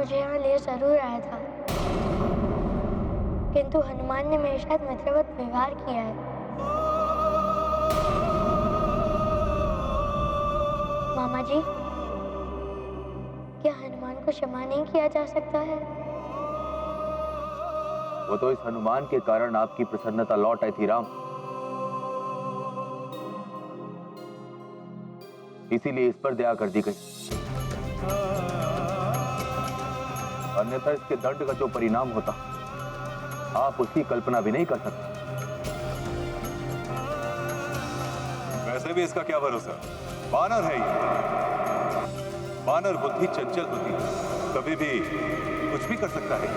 मुझे यहाँ ले जरूर आया था, किंतु हनुमान ने मेरे साथ मित्रवत व्यवहार किया है। मामा जी, क्या हनुमान को क्षमा नहीं किया जा सकता है? वो तो इस हनुमान के कारण आपकी प्रसन्नता लौट आई थी राम, इसीलिए इस पर दया कर दी गई। अन्यथा इसके दंड का जो परिणाम होता आप उसकी कल्पना भी नहीं कर सकते। वैसे भी इसका क्या भरोसा, वानर है ये। वानर बुद्धि चंचल होती है, कभी भी कुछ भी कर सकता है।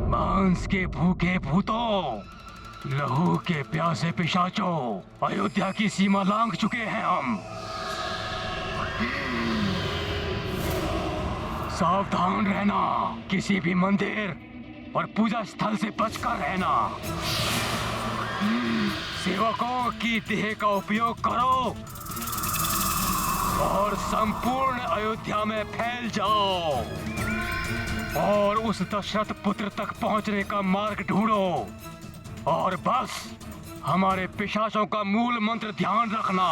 मांस के भूखे भूतों, लहू के प्यासे पिशाचों, अयोध्या की सीमा लांघ चुके हैं हम। सावधान रहना, किसी भी मंदिर और पूजा स्थल से बचकर रहना। सेवकों की देह का उपयोग करो और संपूर्ण अयोध्या में फैल जाओ और उस दशरथ पुत्र तक पहुंचने का मार्ग ढूंढो। और बस हमारे पिशाचों का मूल मंत्र ध्यान रखना,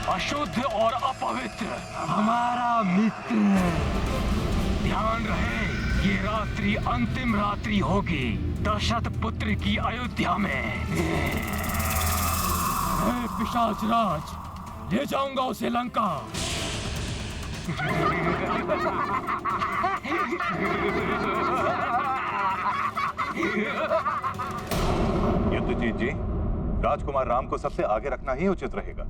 अशुद्ध और अपवित्र हमारा मित्र। ध्यान रहे, ये रात्रि अंतिम रात्रि होगी दशरथ पुत्र की अयोध्या में। पिशाच राज, ले जाऊंगा उसे लंका। युद्धजीत जी, राजकुमार राम को सबसे आगे रखना ही उचित रहेगा।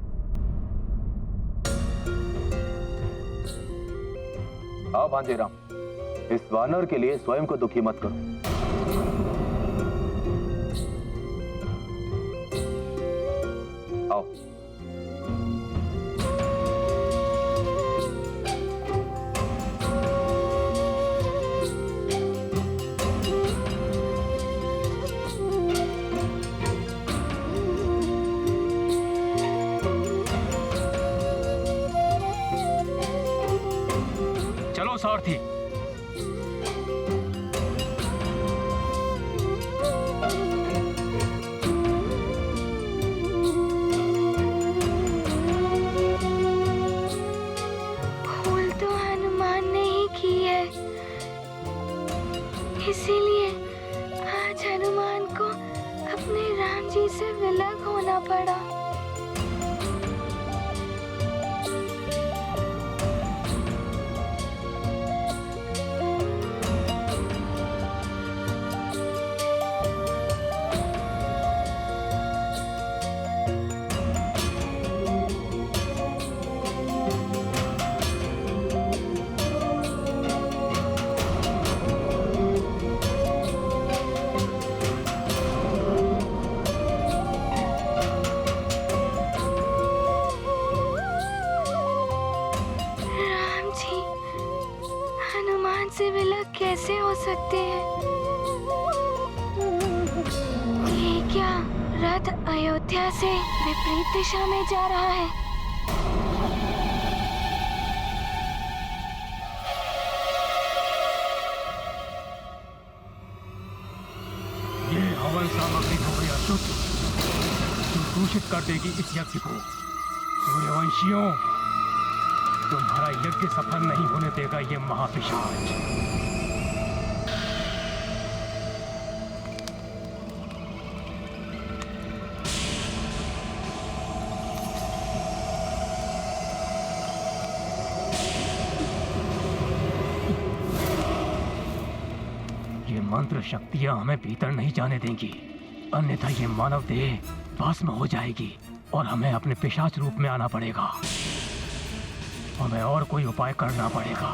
आओ भांजे राम, इस वानर के लिए स्वयं को दुखी मत करो। आओ। चलो सारथी। भूल तो हनुमान ने ही की है, इसीलिए आज हनुमान को अपने राम जी से विलग होना पड़ा। से विलग कैसे हो सकते हैं? ये क्या रथ अयोध्या से विपरीत दिशा में जा रहा है? ये हवन सामग्री हो गई अशुद्ध, जो दूषित कर देगी इस यज्ञ को। सूर्यवंशियों, तुम्हारा यज्ञ सफल नहीं होने देगा ये महापिशाच। ये मंत्र शक्तियां हमें भीतर नहीं जाने देंगी, अन्यथा ये मानव देह भस्म हो जाएगी और हमें अपने पिशाच रूप में आना पड़ेगा। हमें और कोई उपाय करना पड़ेगा।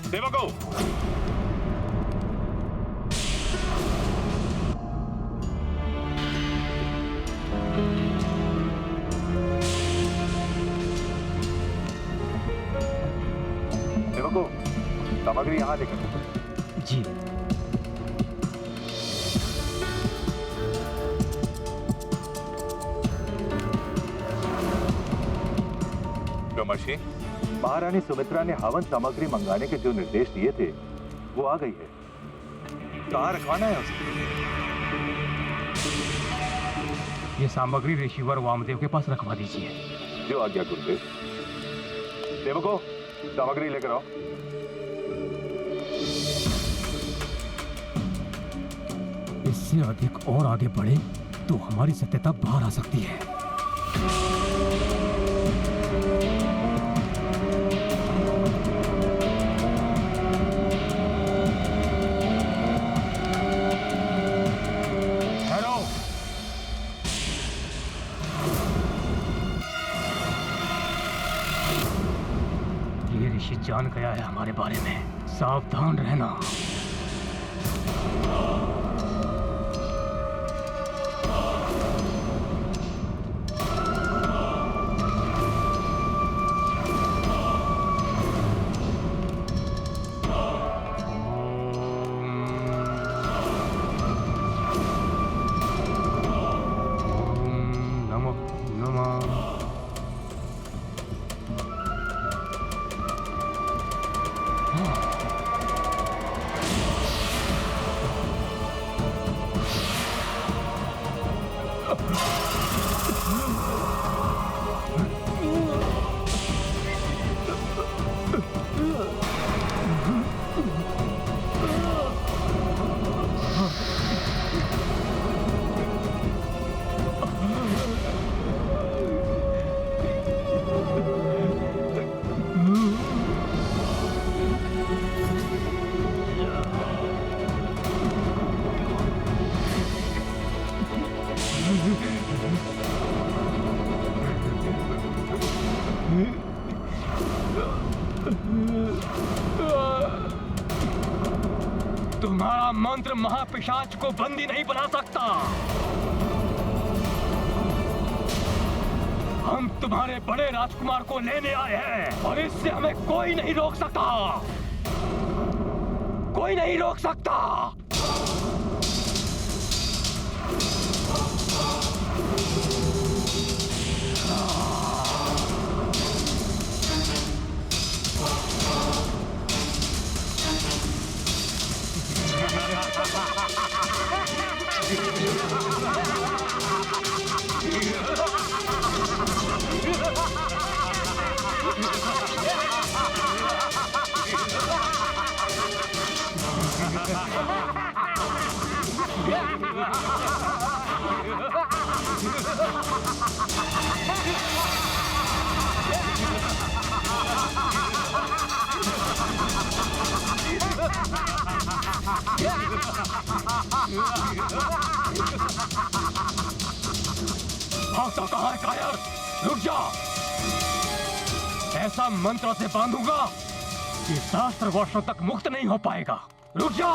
सेवकों, सामग्री यहाँ लेकर। जी। ब्रह्मर्षि, महारानी सुमित्रा ने हवन सामग्री मंगाने के जो निर्देश दिए थे वो आ गई है। कहाँ रखवाना है उसे? ये सामग्री ऋषिवर वामदेव के पास रखवा दीजिए। जो आज्ञा गुरुदेव। सेवकों, सामग्री लेकर आओ। इससे अधिक और आगे बढ़े तो हमारी सत्यता बाहर आ सकती है। ये ऋषि जान गया है हमारे बारे में, सावधान रहना। तुम्हारा मंत्र महापिशाच को बंदी नहीं बना सकता। हम तुम्हारे बड़े राजकुमार को लेने आए हैं और इससे हमें कोई नहीं रोक सकता। कोई नहीं रोक सकता। भागता कहाँ है कायर? रुक जा। ऐसा मंत्र से बांधूंगा कि सहस्त्र वर्षों तक मुक्त नहीं हो पाएगा। रुक जा।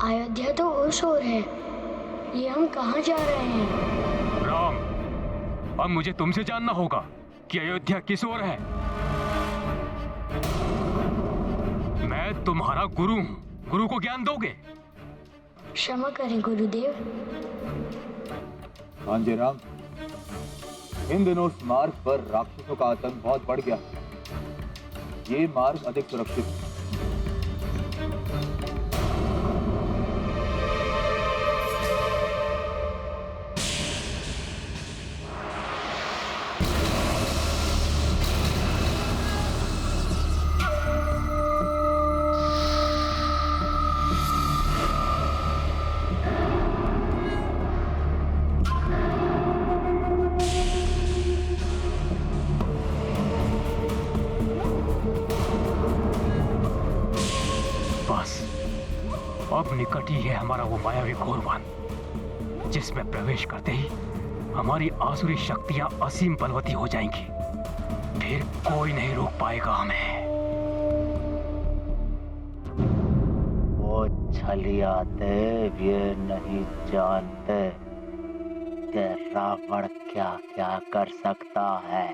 अयोध्या तो होश और है। ये हम कहाँ जा रहे हैं? राम, अब मुझे तुमसे जानना होगा कि अयोध्या किस ओर है। मैं तुम्हारा गुरु हूँ। गुरु को ज्ञान दोगे? क्षमा करें गुरुदेव। भांजे राम, इन दिनों इस मार्ग पर राक्षसों का आतंक बहुत बढ़ गया। ये मार्ग अधिक सुरक्षित है। निकट ही है हमारा वो मायावी घोरवन, जिसमें प्रवेश करते ही हमारी आसुरी शक्तियां असीम बलवती हो जाएंगी। फिर कोई नहीं रोक पाएगा हमें। वो छलिया देव ये नहीं जानते कि रावण क्या क्या कर सकता है।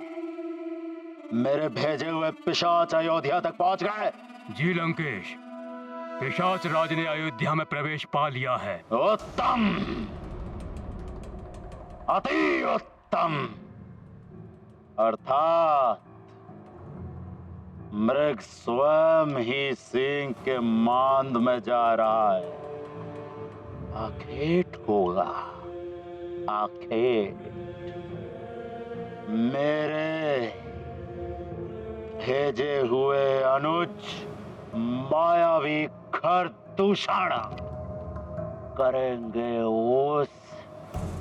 मेरे भेजे हुए पिशाच अयोध्या तक पहुंच गए। जी लंकेश, पिशाच राज ने अयोध्या में प्रवेश पा लिया है। उत्तम, अति उत्तम। अर्थात मृग स्वयं ही सिंह के मांद में जा रहा है। आखेट होगा, आखेट। मेरे भेजे हुए अनुज मायावी खरदूषण करेंगे उस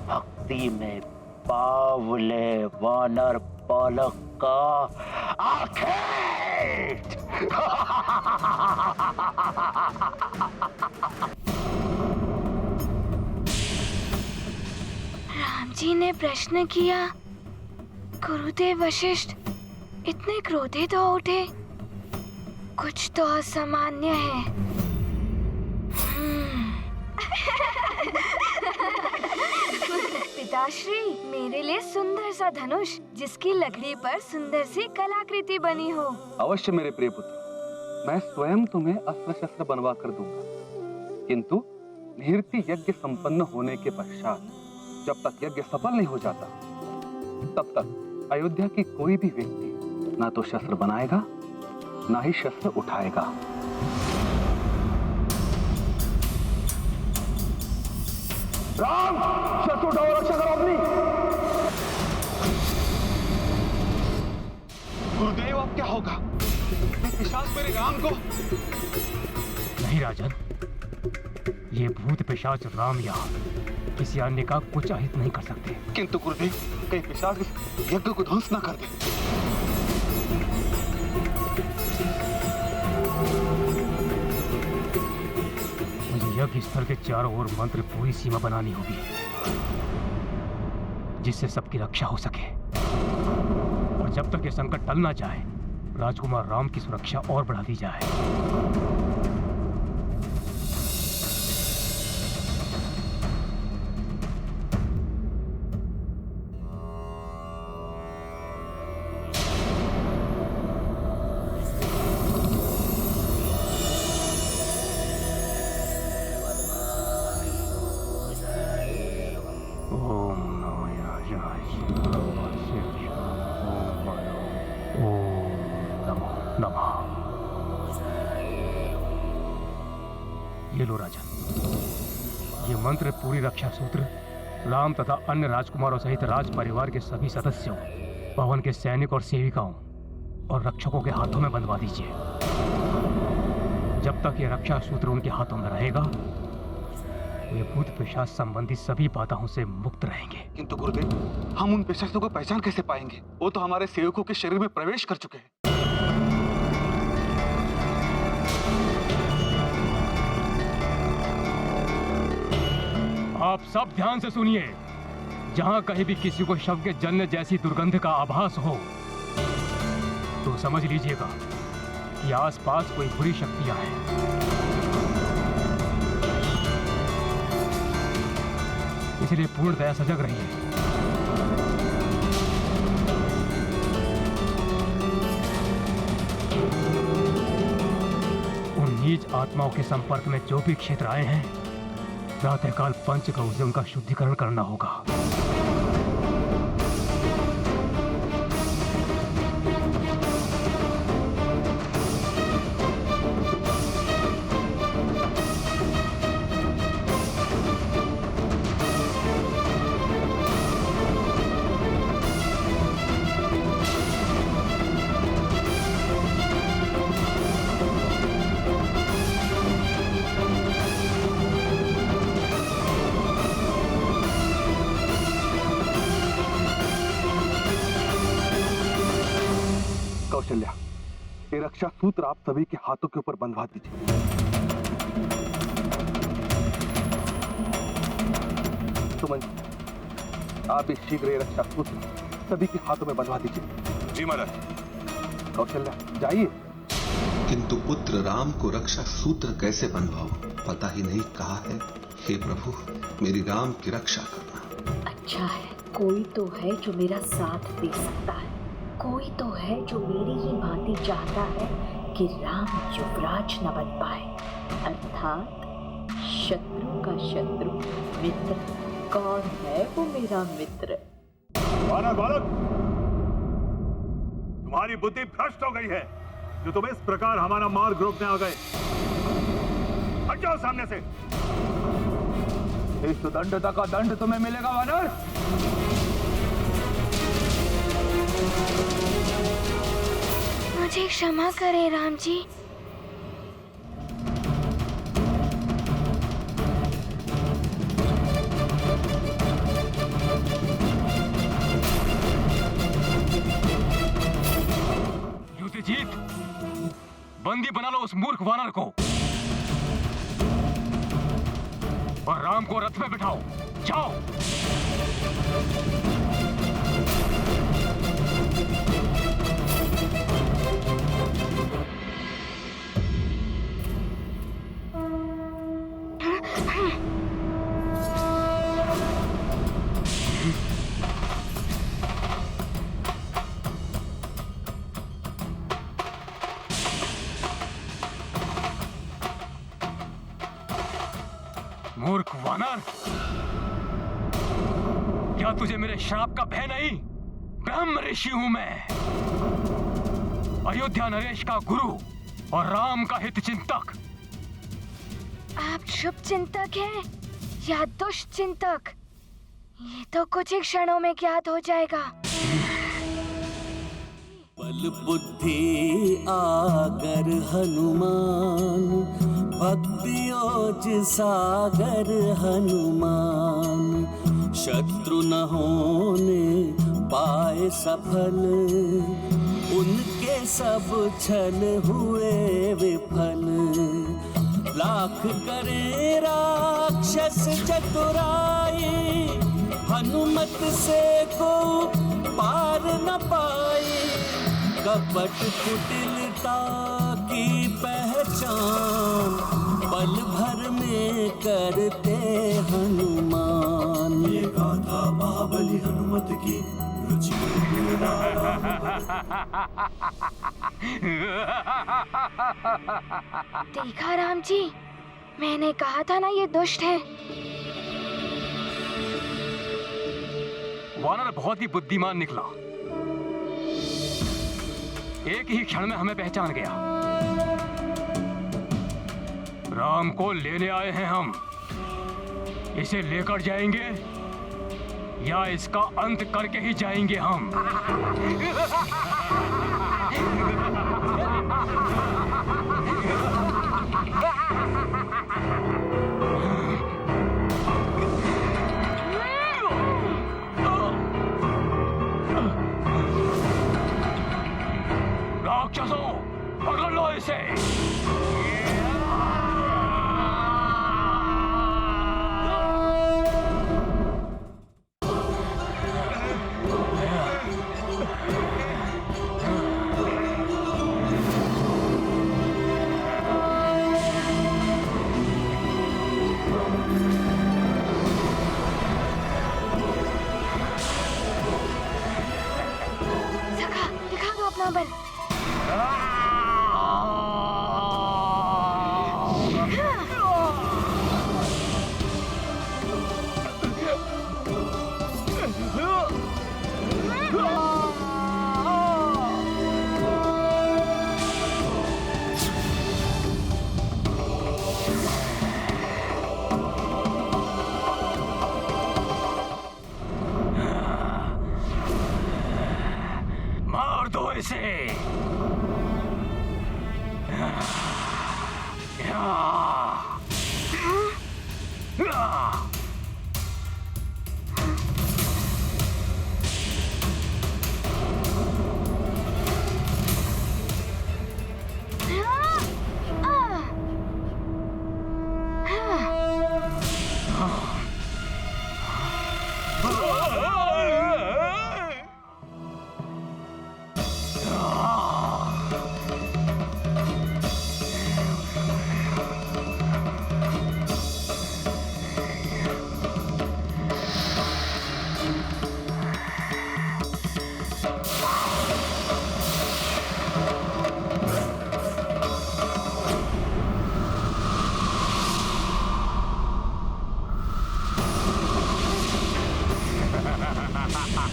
भक्ति में बावले वानर बालक का आखेट। राम जी ने प्रश्न किया, गुरुदेव वशिष्ठ इतने क्रोधित हो उठे। कुछ तो असामान्य है। पिताश्री, मेरे लिए सुंदर सा धनुष जिसकी लकड़ी पर सुंदर सी कलाकृति बनी हो। अवश्य मेरे प्रिय पुत्र, मैं स्वयं तुम्हें अस्त्र शस्त्र बनवा कर दूंगा। किंतु निहृति यज्ञ संपन्न होने के पश्चात जब तक यज्ञ सफल नहीं हो जाता, तब तक अयोध्या की कोई भी व्यक्ति ना तो शस्त्र बनाएगा ना ही शस्त्र उठाएगा। राम, शस्त्र उठाओ, रक्षा करो अपनी। गुरुदेव, अब क्या होगा? पिशाच मेरे राम को। नहीं राजन, ये भूत पिशाच राम या किसी अन्य का कुछ अहित नहीं कर सकते। किंतु गुरुदेव, कहीं पिशाच इस यज्ञ को ध्वंस न कर दे। मुझे यज्ञ स्थल के चारों ओर मंत्र पूरी सीमा बनानी होगी, जिससे सबकी रक्षा हो सके। और जब तक ये संकट टल ना जाए, राजकुमार राम की सुरक्षा और बढ़ा दी जाए। ये लो राजन, ये मंत्र पूरी रक्षा सूत्र राम तथा अन्य राजकुमारों सहित राज परिवार के सभी सदस्यों, भवन के सैनिक और सेविकाओं और रक्षकों के हाथों में बंधवा दीजिए। जब तक ये रक्षा सूत्र उनके हाथों में रहेगा, वे भूत पिशाच संबंधी सभी बाधाओं से मुक्त रहेंगे। किंतु गुरुदेव, हम उन पिशाचों को पहचान कैसे पाएंगे? वो तो हमारे सेवकों के शरीर में प्रवेश कर चुके हैं। आप सब ध्यान से सुनिए। जहां कहीं भी किसी को शव के जलने जैसी दुर्गंध का आभास हो, तो समझ लीजिएगा कि आसपास कोई बुरी शक्तियां हैं। इसलिए पूर्णतया सजग रहिए। उन नीच आत्माओं के संपर्क में जो भी क्षेत्र आए हैं, प्रातःकाल पंचगौ से उनका शुद्धिकरण करना होगा। कौशल्या, ये रक्षा सूत्र आप सभी के हाथों के ऊपर बंधवा दीजिए। सुमन जी, आप इस शीघ्र ये रक्षा सूत्र सभी के हाथों में बंधवा दीजिए। जी महाराज। कौशल्या, जाइए। किंतु पुत्र राम को रक्षा सूत्र कैसे बंधवाऊं, पता ही नहीं कहा है। हे प्रभु, मेरी राम की रक्षा करना। अच्छा है, कोई तो है जो मेरा साथ दे सकता है, कोई तो है जो मेरी ही भांति चाहता है कि राम युवराज न बन पाए, अर्थात शत्रु का शत्रु मित्र। कौन है वो मेरा मित्र? वानर बालक, तुम्हारी बुद्धि भ्रष्ट हो गई है जो तुम इस प्रकार हमारा मार्ग रोकने आ गए। हट जाओ सामने से। इस दंडता का दंड तुम्हें मिलेगा वानर। मुझे क्षमा करें राम जी। युधिजीत, बंदी बना लो उस मूर्ख वानर को और राम को रथ में बिठाओ। जाओ। मूर्ख वानर, क्या तुझे मेरे श्राप का भय नहीं? ब्रह्म ऋषि हूं मैं, अयोध्या नरेश का गुरु और राम का हित चिंतक। आप शुभ चिंतक हैं या दुष्ट चिंतक, ये तो कुछ ही क्षणों में ज्ञात हो जाएगा। बल बुद्धि आगर हनुमान, भक्ति ओज सागर हनुमान। शत्रु न होने पाए सफल, उनके सब छल हुए विफल। लाख करे राक्षस चतुराई, हनुमत से को पार न पाए। कपट कुटिलता की पहचान, पल भर में करते हनुमान। ये गाथा महाबली हनुमत की रुचि। देखा राम जी, मैंने कहा था ना ये दुष्ट है। वानर बहुत ही बुद्धिमान निकला, एक ही क्षण में हमें पहचान गया। राम को लेने आए हैं हम, इसे लेकर जाएंगे या इसका अंत करके ही जाएंगे हम। राक्षसों, पकड़ लो इसे। सखा, दिखा दो अपना बल। मार दो इसे।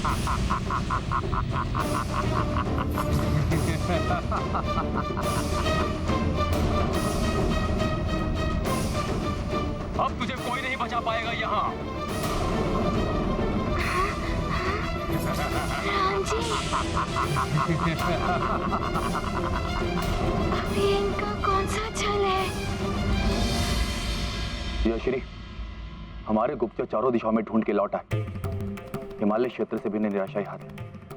अब तुझे कोई नहीं बचा पाएगा यहाँ। राम जी, अभी इनका कौन सा छल है? यश्री, हमारे गुप्तचर चारों दिशाओं में ढूंढ के लौटा है। हिमालय क्षेत्र से भी निराशा हाथ है,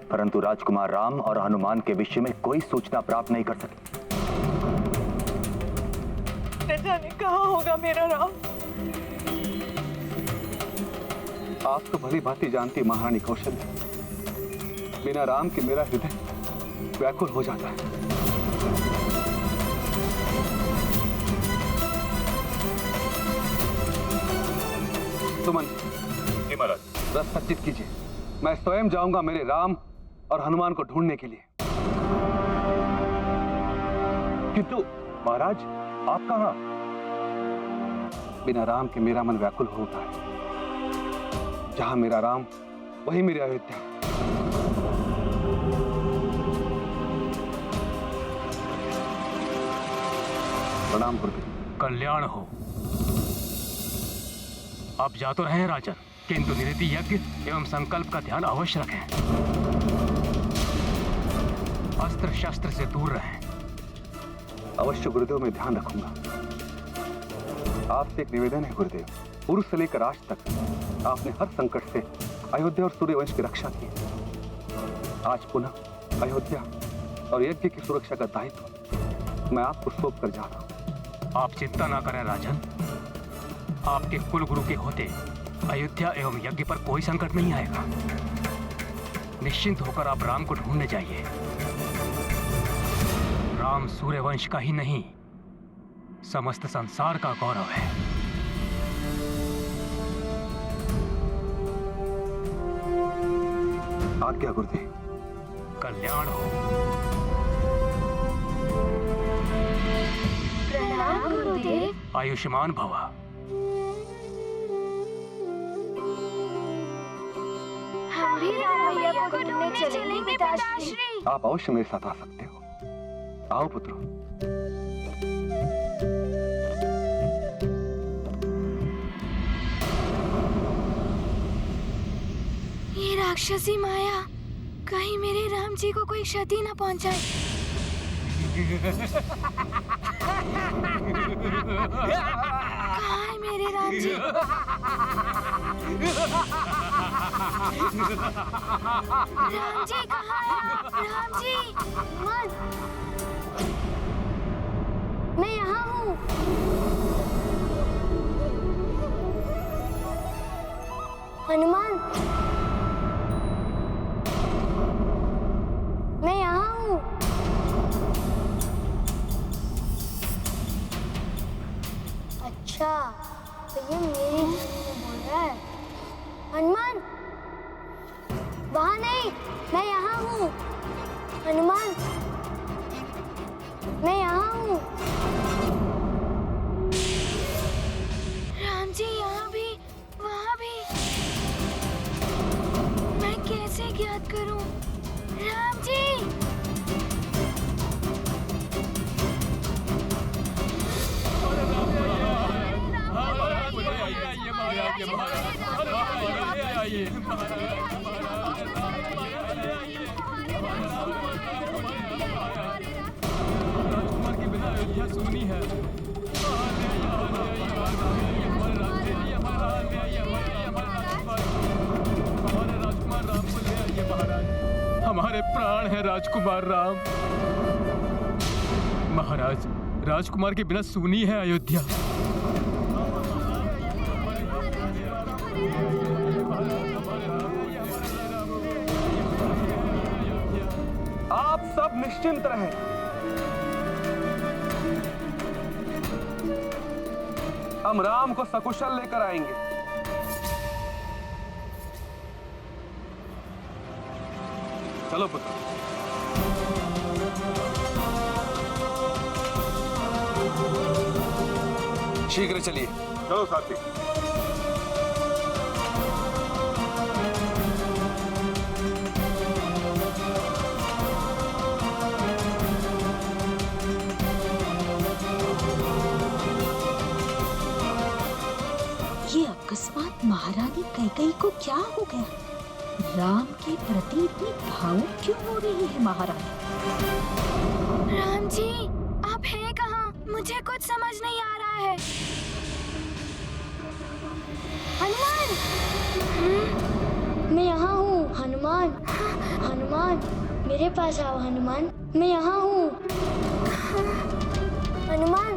परंतु राजकुमार राम और हनुमान के विषय में कोई सूचना प्राप्त नहीं कर सके। न जाने कहाँ होगा मेरा राम। आप तो भली भांति जानती महारानी कौशल्या, बिना राम के मेरा हृदय व्याकुल हो जाता है। सुमन, महाराज, रथ सज्जित कीजिए। मैं स्वयं जाऊंगा मेरे राम और हनुमान को ढूंढने के लिए। किंतु महाराज, आप कहाँ? बिना राम के मेरा मन व्याकुल होता है। जहां मेरा राम, वही मेरी अयोध्या। प्रणाम गुरुदेव। कल्याण हो। आप जा तो रहे हैं राजन, किंतु निरति यज्ञ एवं संकल्प का ध्यान अवश्य रखें। अस्त्र शस्त्र से दूर रहें। अवश्य गुरुदेव, मैं ध्यान रखूंगा। आपसे एक निवेदन है गुरुदेव। पूर्व से लेकर आज तक आपने हर संकट से अयोध्या और सूर्यवंश की रक्षा की। आज पुनः अयोध्या और यज्ञ की सुरक्षा का दायित्व मैं आपको सौंप कर जा रहा हूं। आप चिंता ना करें राजन। आपके कुल गुरु के होते अयोध्या एवं यज्ञ पर कोई संकट नहीं आएगा। निश्चिंत होकर आप राम को ढूंढने जाइए। राम सूर्यवंश का ही नहीं, समस्त संसार का गौरव है। आज्ञा गुरुदेव। कल्याण हो। प्रणाम गुरुदेव। आयुष्मान भव। हम भी राम मैया को ढूंढने चलेंगे पिताश्री। आप अवश्य मेरे साथ आ सकते हो। आओ पुत्रो। ये राक्षसी माया कहीं मेरे राम जी को कोई क्षति न पहुंचाए। कहाँ है मेरे राम जी? राम जी कहाँ है? राम जी, मैं यहाँ हूँ। हनुमान, मैं यहाँ हूँ। अच्छा, तो ये मेरी बोल रहा है। हनुमान, वहाँ नहीं, मैं यहाँ हूँ। हनुमान, मैं यहाँ हूँ। राम जी यहाँ भी, वहाँ भी। मैं कैसे ज्ञात करूँ? राम जी! राजकुमार के बिना अयोध्या सुनी है। हमारे राजकुमार राम को ले आइए महाराज। हमारे प्राण है राजकुमार राम। महाराज, राजकुमार के बिना सुनी है अयोध्या। आप सब निश्चिंत रहें। हम राम को सकुशल लेकर आएंगे। चलो पुत्र। शीघ्र चलिए। चलो साथी। अकस्मात महारानी कैकेयी को क्या हो गया? राम के प्रति इतनी भावुक क्यों हो रही है महारानी? राम जी, आप हैं कहाँ? मुझे कुछ समझ नहीं आ रहा है। हनुमान! मैं यहाँ हूँ हनुमान। हनुमान, मेरे पास आओ हनुमान, मैं यहाँ हूँ। हनुमान,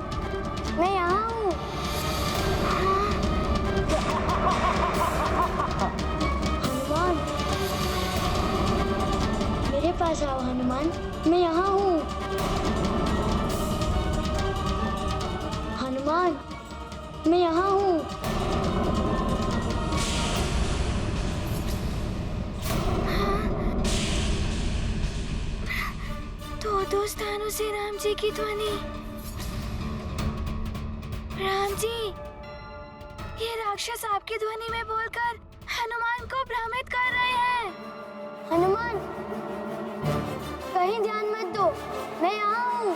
मैं यहाँ हूँ। हनुमान, मेरे पास आओ हनुमान, मैं यहाँ हूँ। हनुमान, मैं यहाँ हूँ। दो स्थानों से राम जी की ध्वनि। राम जी, ये राक्षस आपकी ध्वनि में बोलकर हनुमान को भ्रमित कर रहे हैं। हनुमान, कहीं ध्यान मत दो, मैं यहाँ हूँ।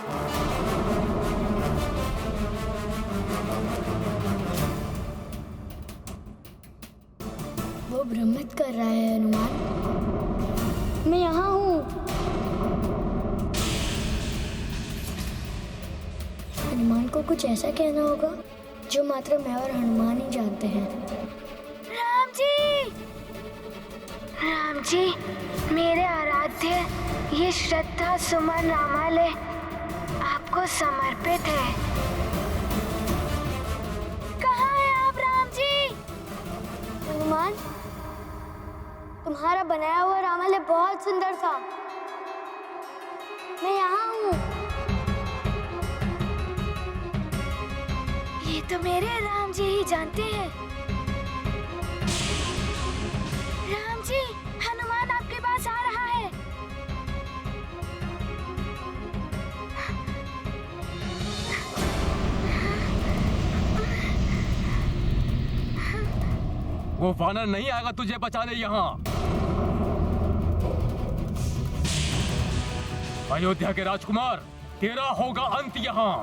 वो भ्रमित कर रहा है हनुमान, मैं यहाँ हूँ। हनुमान को कुछ ऐसा कहना होगा जो मात्र मैं और हनुमान ही जानते हैं। राम जी! राम जी, मेरे आराध्य, ये श्रद्धा सुमन रामालय आपको समर्पित है। कहाँ हैं आप राम जी? हनुमान, तुम्हारा बनाया हुआ रामालय बहुत सुंदर था। मैं यहाँ हूँ। ये तो मेरे राम जी ही जानते हैं। राम जी, हनुमान आपके पास आ रहा है। वो वानर नहीं आएगा तुझे बचाने यहाँ। अयोध्या के राजकुमार, तेरा होगा अंत यहाँ।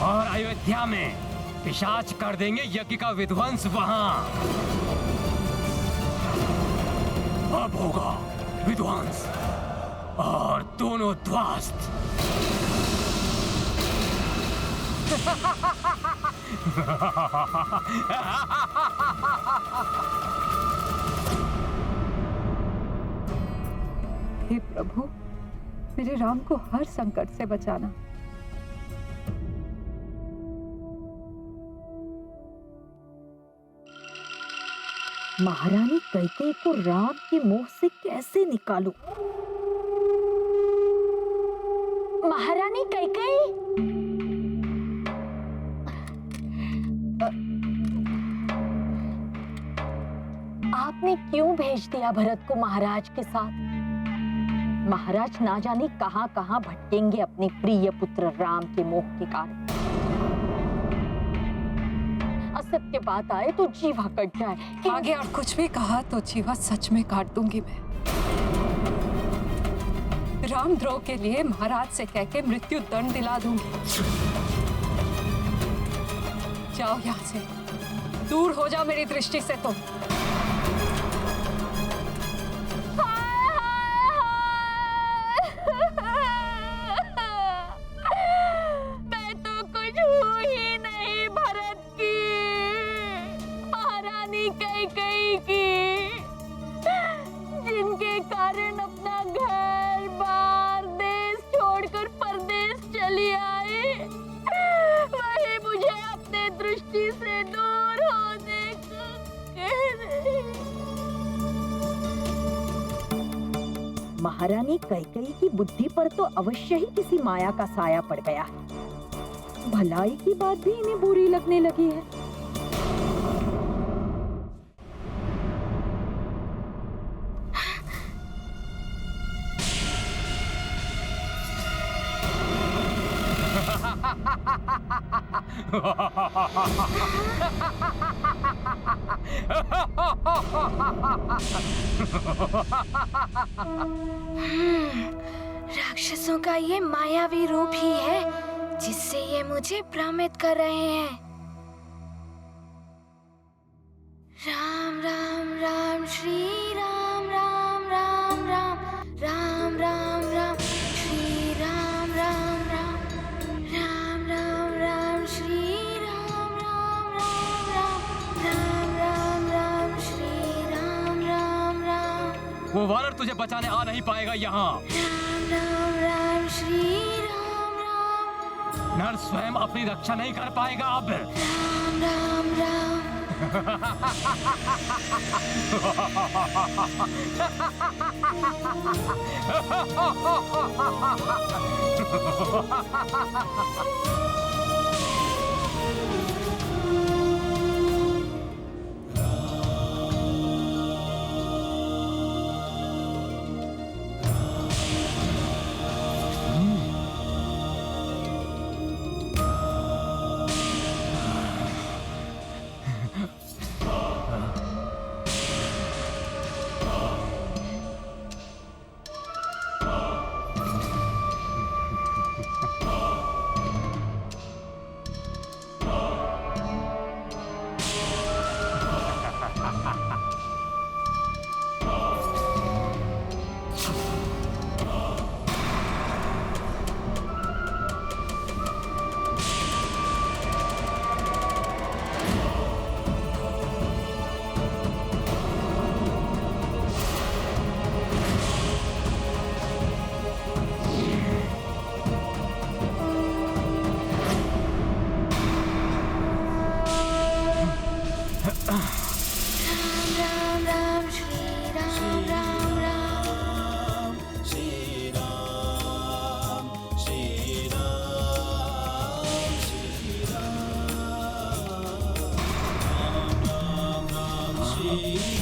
और अयोध्या में पिशाच कर देंगे यज्ञ का विध्वंस वहां। अब होगा विध्वंस और दोनों ध्वस्त। हे प्रभु, मेरे राम को हर संकट से बचाना। महारानी कैकेयी को राम के मोह से कैसे निकालूं? महारानी कैकेयी! आपने क्यों भेज दिया भरत को महाराज के साथ? महाराज ना जाने कहां कहां भटकेंगे अपने प्रिय पुत्र राम के मोह के कारण। असत्य बात आए तो जीवा कट जाए। आगे और कुछ भी कहा तो जीवा सच में काट दूंगी मैं। रामद्रोह के लिए महाराज से कहकर मृत्यु दंड दिला दूंगी। जाओ यहाँ से, दूर हो जाओ मेरी दृष्टि से तुम। मैं तो कुछ हूँ ही नहीं भरत की, महारानी कैकेयी की, जिनके कारण अपना घर बार देश छोड़कर परदेश चली आई, वही मुझे अपने दृष्टि से दूर होने को कह रही। महारानी कैकेयी की बुद्धि पर तो अवश्य ही किसी माया का साया पड़ गया है। भलाई की बात भी इन्हें बुरी लगने लगी है। राक्षसों का ये मायावी रूप ही है जिससे ये मुझे भ्रमित कर रहे हैं। राम राम राम श्री राम राम राम राम राम राम राम श्री राम राम राम राम राम राम श्री राम राम राम राम राम राम राम श्री राम राम राम। वो वानर तुझे बचाने आ नहीं पाएगा यहाँ। राम राम राम श्री राम राम। नर स्वयं अपनी रक्षा नहीं कर पाएगा अब। राम राम राम। श्री